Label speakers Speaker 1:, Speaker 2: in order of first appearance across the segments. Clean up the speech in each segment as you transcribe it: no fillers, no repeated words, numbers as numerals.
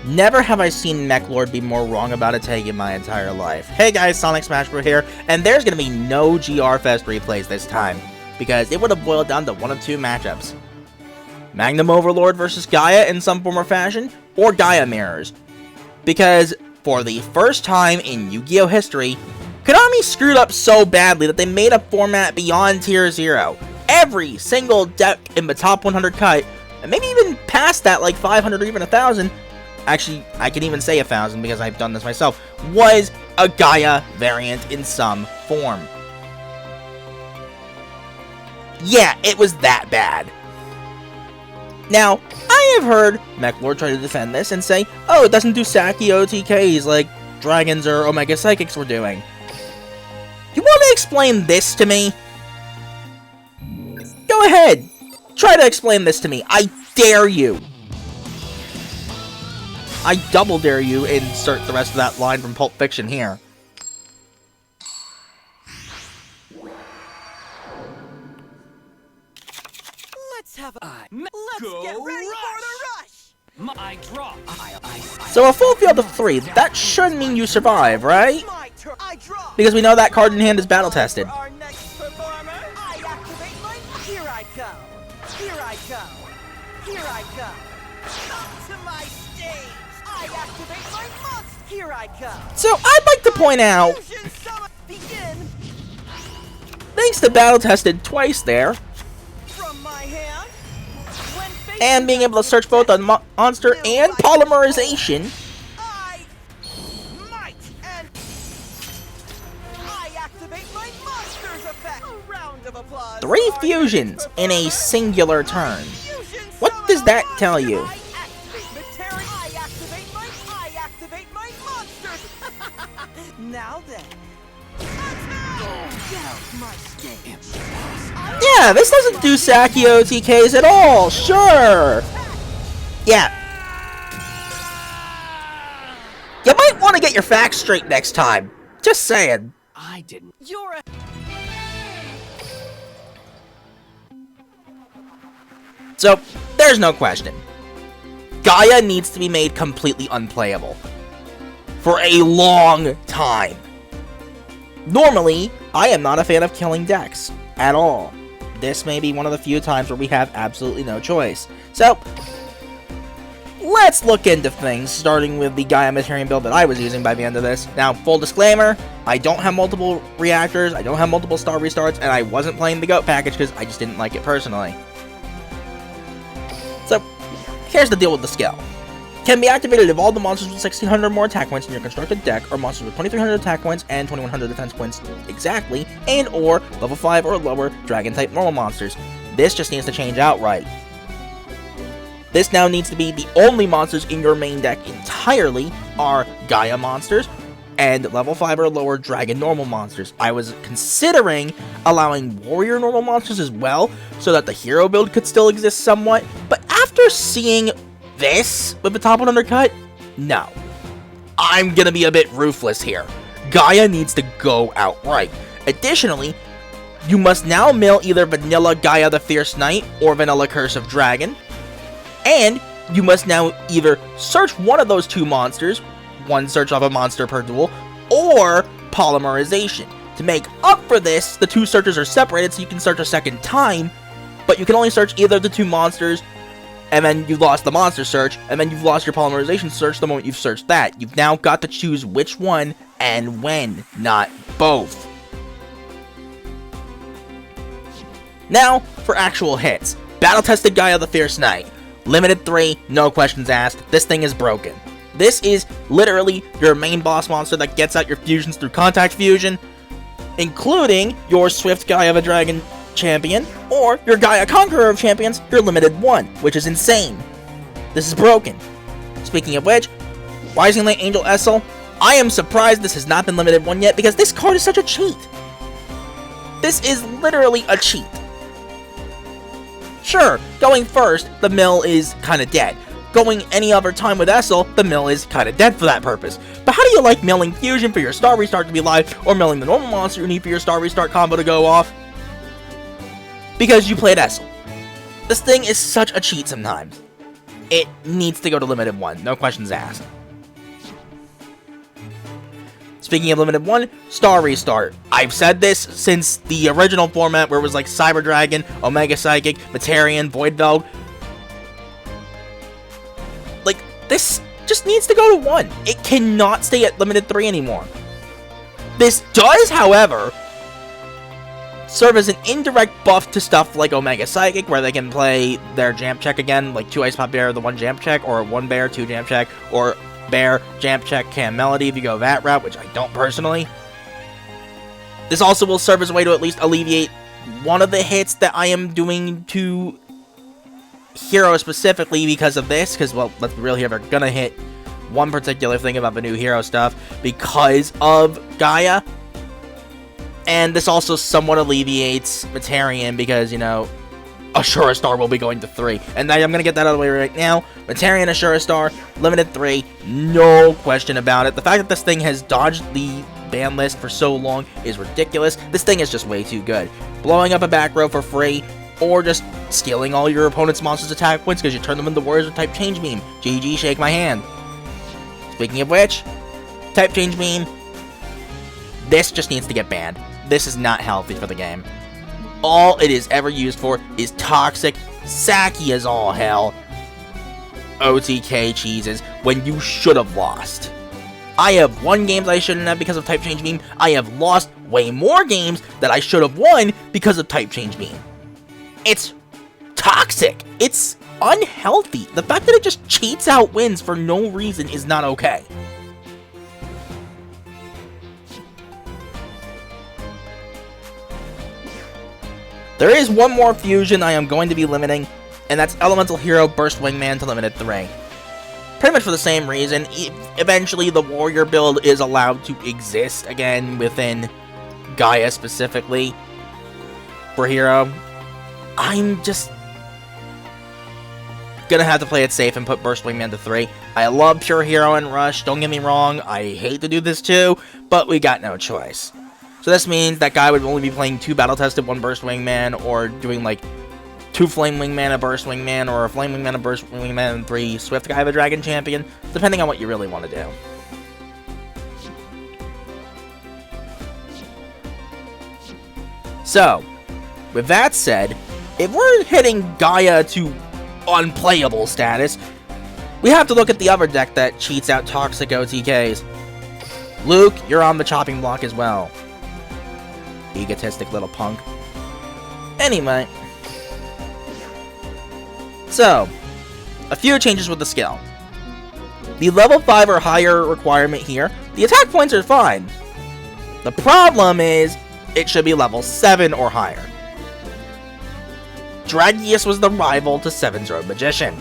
Speaker 1: Never have I seen Mechlord be more wrong about a tag in my entire life. Hey guys, Sonic Smash Bros. Here, and there's gonna be no GR Fest replays this time, because it would have boiled down to one of two matchups. Magnum Overlord versus Gaia in some form or fashion, or Gaia Mirrors. Because, for the first time in Yu-Gi-Oh! History, Konami screwed up so badly that they made a format beyond Tier 0. Every single deck in the top 100 cut, and maybe even past that, like 500 or even 1,000, actually, I can even say 1,000 because I've done this myself, was a Gaia variant in some form. Yeah, it was that bad. Now, I have heard Mechlord try to defend this and say, oh, it doesn't do Saki OTKs like Dragons or Omega Psychics were doing. You want to explain this to me? Go ahead. Try to explain this to me. I dare you. I double dare you insert the rest of that line from Pulp Fiction here.
Speaker 2: Let's have a... Let's get ready for the rush!
Speaker 3: I draw.
Speaker 1: So a full field of 3, that should mean you survive, right? Because we know that card in hand is battle tested.
Speaker 2: Our next performer, I activate my... Here I go. Here I go. Here I go. Come to my stage. I activate my monster. Here I go.
Speaker 1: So I'd like to point out,
Speaker 2: Fusion summon begin.
Speaker 1: thanks to battle tested twice there,
Speaker 2: From my hand. When facing
Speaker 1: and being able to search both on monster and polymerization,
Speaker 2: I might and I activate my monster's effect. A round of applause.
Speaker 1: 3 fusions in a singular turn. What does that tell you?
Speaker 2: I activate my monsters. Now then. Get out my stage.
Speaker 1: Yeah, this doesn't do Saki OTKs at all, sure. Yeah. You might want to get your facts straight next time. Just saying.
Speaker 3: I didn't.
Speaker 2: You're a...
Speaker 1: So, there's no question. Gaia needs to be made completely unplayable. For a long time. Normally, I am not a fan of killing decks. At all. This may be one of the few times where we have absolutely no choice. So, let's look into things, starting with the Gaia Materian build that I was using by the end of this. Now, full disclaimer, I don't have multiple reactors, I don't have multiple star restarts, and I wasn't playing the GOAT package because I just didn't like it personally. So, here's the deal with the skill. Can be activated if all the monsters with 1600 or more attack points in your constructed deck, or monsters with 2300 attack points and 2100 defense points exactly, and or level 5 or lower dragon-type normal monsters. This just needs to change outright. This now needs to be the only monsters in your main deck entirely are Gaia monsters, and level 5 or lower dragon normal monsters. I was considering allowing warrior normal monsters as well, so that the hero build could still exist somewhat, but after seeing this with the top 100 cut, no. I'm gonna be a bit ruthless here. Gaia needs to go outright. Additionally, you must now mill either Vanilla Gaia the Fierce Knight or Vanilla Curse of Dragon, and you must now either search one of those two monsters, one search of a monster per duel, or Polymerization. To make up for this, the two searches are separated so you can search a second time, but you can only search either of the two monsters, and then you've lost the monster search, and then you've lost your Polymerization search the moment you've searched that. You've now got to choose which one and when, not both. Now, for actual hits. Battle-tested Gaia the Fierce Knight. Limited 3, no questions asked. This thing is broken. This is literally your main boss monster that gets out your fusions through contact fusion, including your Swift Gaia the Dragon champion, or your Gaia Conqueror of Champions, your limited 1, which is insane. This is broken. Speaking of which, Rising Light Angel Essel, I am surprised this has not been limited 1 yet, because this card is such a cheat. This is literally a cheat. Sure, going first, the mill is kinda dead. Going any other time with Essel, the mill is kinda dead for that purpose. But how do you like milling Fusion for your Star Restart to be live, or milling the normal monster you need for your Star Restart combo to go off? Because you played Essel. This thing is such a cheat sometimes. it needs to go to limited 1. No questions asked. Speaking of limited 1, Star Restart. I've said this since the original format where it was like Cyber Dragon, Omega Psychic, Materian, Void Velg. Like, this just needs to go to 1. It cannot stay at limited 3 anymore. This does, however, serve as an indirect buff to stuff like Omega Psychic, where they can play their Jump Check again, like 2 Ice Pop Bear, the 1 Jump Check, or 1 Bear, 2 Jump Check, or Bear, Jump Check, Cam Melody if you go that route, which I don't personally. This also will serve as a way to at least alleviate one of the hits that I am doing to Hero specifically because of this, because, well, let's be real here, they're gonna hit one particular thing about the new Hero stuff because of Gaia. And this also somewhat alleviates Materian because, you know, Ashura Star will be going to 3. And I'm going to get that out of the way right now. Materian, Ashura Star, limited 3, no question about it. The fact that this thing has dodged the ban list for so long is ridiculous. This thing is just way too good. Blowing up a back row for free, or just stealing all your opponent's monsters' attack points because you turn them into warriors with type change beam. GG, shake my hand. Speaking of which, type change beam, this just needs to get banned. This is not healthy for the game. All it is ever used for is toxic, sacky as all hell, OTK cheeses when you should have lost. I have won games I shouldn't have because of type change beam. I have lost way more games that I should have won because of type change beam. It's toxic. It's unhealthy. The fact that it just cheats out wins for no reason is not okay. There is one more fusion I am going to be limiting, and that's Elemental Hero Burst Wingman to limited 3. Pretty much for the same reason. Eventually, the warrior build is allowed to exist again within Gaia specifically for Hero. I'm just gonna have to play it safe and put Burst Wingman to 3. I love Pure Hero and Rush, don't get me wrong, I hate to do this too, but we got no choice. So this means that guy would only be playing 2 battle-tested, 1 Burst Wingman, or doing like 2 Flame Wingman, a Burst Wingman, or a Flame Wingman, a Burst Wingman, and 3 Swift Gaia Dragon Champion, depending on what you really want to do. So, with that said, if we're hitting Gaia to unplayable status, we have to look at the other deck that cheats out toxic OTKs. Luke, you're on the chopping block as well. Egotistic little punk. Anyway. So, a few changes with the skill. The level 5 or higher requirement here, the attack points are fine. The problem is, it should be level 7 or higher. Dragius was the rival to 7's Road Magician.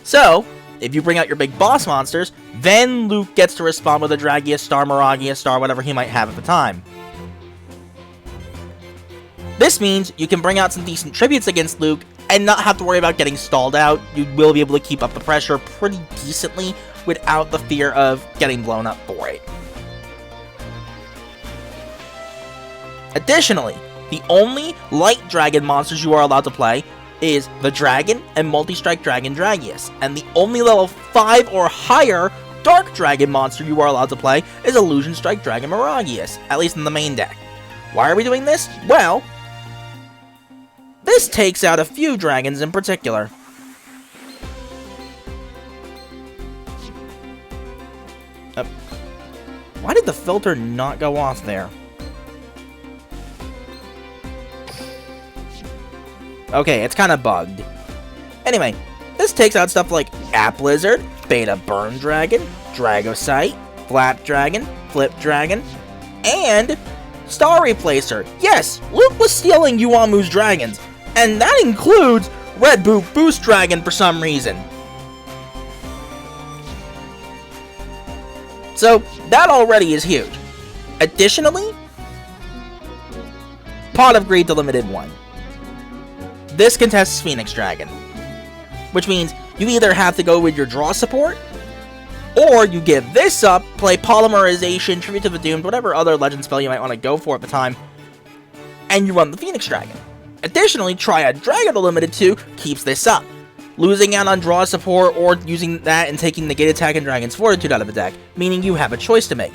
Speaker 1: So, if you bring out your big boss monsters, then Luke gets to respond with a Dragius Star, Miragius Star, whatever he might have at the time. This means you can bring out some decent tributes against Luke and not have to worry about getting stalled out. You will be able to keep up the pressure pretty decently without the fear of getting blown up for it. Additionally, the only light dragon monsters you are allowed to play is the Dragon and Multi-Strike Dragon Dragius, and the only level 5 or higher Dark Dragon monster you are allowed to play is Illusion Strike Dragon Miragius, at least in the main deck. Why are we doing this? Well, this takes out a few dragons in particular. Why did the filter not go off there? Okay, it's kind of bugged. Anyway, this takes out stuff like App Lizard, Beta Burn Dragon, Dragocite, Flap Dragon, Flip Dragon, and Star Replacer. Yes, Luke was stealing Yuamu's dragons, and that includes Red Boot Boost Dragon for some reason. So, that already is huge. Additionally, Pot of Greed to limited 1. This contests Phoenix Dragon, which means you either have to go with your draw support, or you give this up, play Polymerization, Tribute to the Doomed, whatever other legend spell you might want to go for at the time, and you run the Phoenix Dragon. Additionally, Triad Drago to limited 2 keeps this up, losing out on draw support or using that and taking the Gate Attack and Dragon's Fortitude out of the deck, meaning you have a choice to make.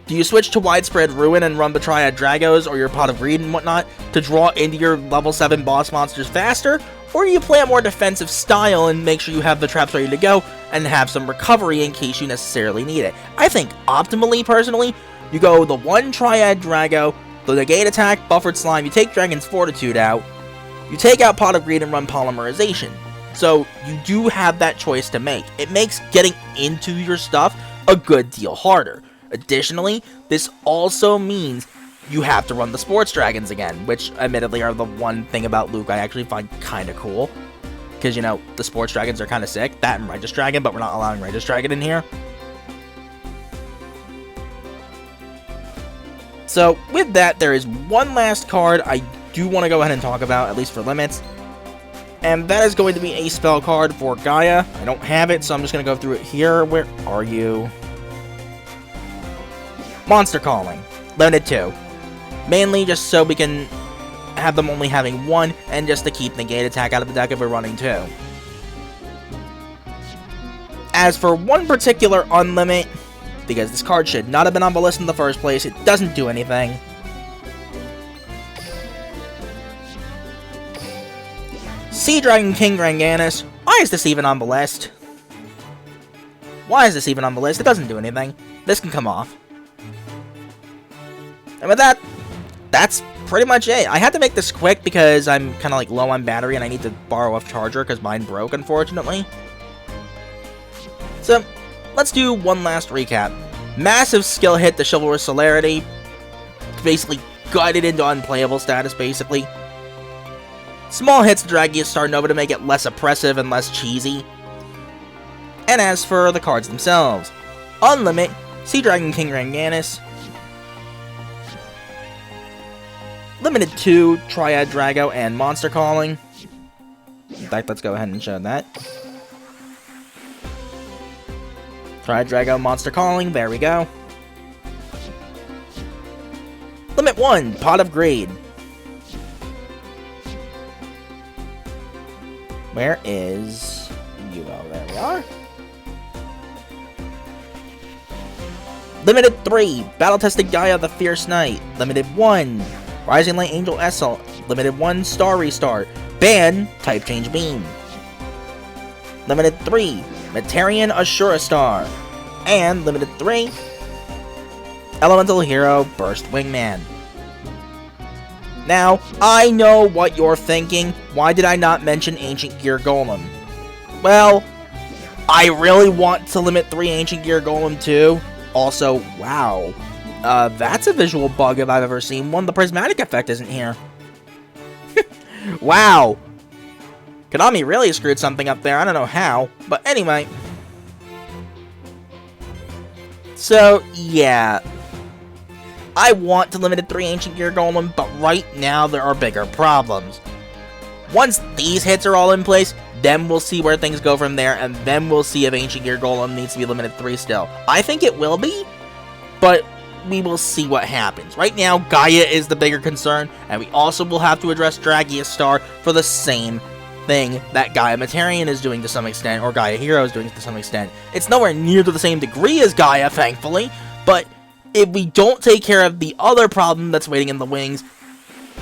Speaker 1: Do you switch to Widespread Ruin and run the Triad Dragos or your Pot of Greed and whatnot to draw into your level 7 boss monsters faster? Or do you play a more defensive style and make sure you have the traps ready to go and have some recovery in case you necessarily need it? I think optimally, personally, you go the one Triad Drago, the Gate Attack, Buffered Slime, you take Dragon's Fortitude out, you take out Pot of Greed and run Polymerization. So you do have that choice to make. It makes getting into your stuff a good deal harder. Additionally, this also means you have to run the Sports Dragons again, which admittedly are the one thing about Luke I actually find kind of cool. Because, you know, the Sports Dragons are kind of sick. That and Righteous Dragon, but we're not allowing Righteous Dragon in here. So, with that, there is one last card I do want to go ahead and talk about, at least for limits. And that is going to be a spell card for Gaia. I don't have it, so I'm just going to go through it here. Where are you? Monster Calling. Limited 2. Mainly just so we can have them only having 1, and just to keep the Gate Attack out of the deck if we're running 2. As for one particular unlimit, because this card should not have been on the list in the first place, it doesn't do anything. Sea Dragon King Granganis. Why is this even on the list? Why is this even on the list? It doesn't do anything. This can come off. And with that, that's pretty much it. I had to make this quick because I'm kind of like low on battery and I need to borrow a charger because mine broke, unfortunately. So, let's do one last recap. Massive skill hit to Chivalrous Celerity. Basically gutted into unplayable status, basically. Small hits to Dragia Star Nova to make it less oppressive and less cheesy. And as for the cards themselves, Unlimit, Sea Dragon King Ranganis, Limited 2, Triad Drago, and Monster Calling. In fact, let's go ahead and show that. Triad Drago, Monster Calling, there we go. Limit 1, Pot of Greed. Where is you? Oh, there we are. Limited 3, Battle-Tested Gaia the Fierce Knight. Limited 1, Rising Light Angel Essel. Limited 1, Star Restart. Ban, Type Change Beam. Limited 3, Metarian Ashura Star. And Limited 3, Elemental Hero Burst Wingman. Now, I know what you're thinking. Why did I not mention Ancient Gear Golem? Well, I really want to limit 3 Ancient Gear Golem too. Also, wow. That's a visual bug if I've ever seen one. The prismatic effect isn't here. Wow. Konami really screwed something up there. I don't know how. But anyway. So, yeah. I want to limit 3 Ancient Gear Golem, but right now there are bigger problems. Once these hits are all in place, then we'll see where things go from there, and then we'll see if Ancient Gear Golem needs to be limited 3 still. I think it will be, but we will see what happens. Right now, Gaia is the bigger concern, and we also will have to address Dragia Star for the same thing that Gaia Metarian is doing to some extent, or Gaia Hero is doing to some extent. It's nowhere near to the same degree as Gaia, thankfully, but if we don't take care of the other problem that's waiting in the wings,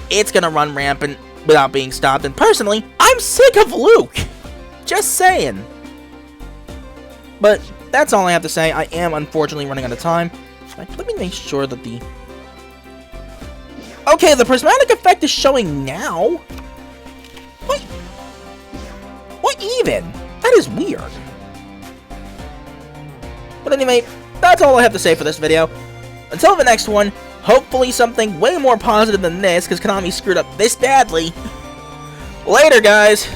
Speaker 1: it's gonna run rampant without being stopped, and personally, I'm sick of Luke! Just saying. But that's all I have to say. I am unfortunately running out of time. Let me make sure that the... Okay, the prismatic effect is showing now? What? What even? That is weird. But anyway, that's all I have to say for this video. Until the next one, hopefully something way more positive than this, because Konami screwed up this badly. Later, guys!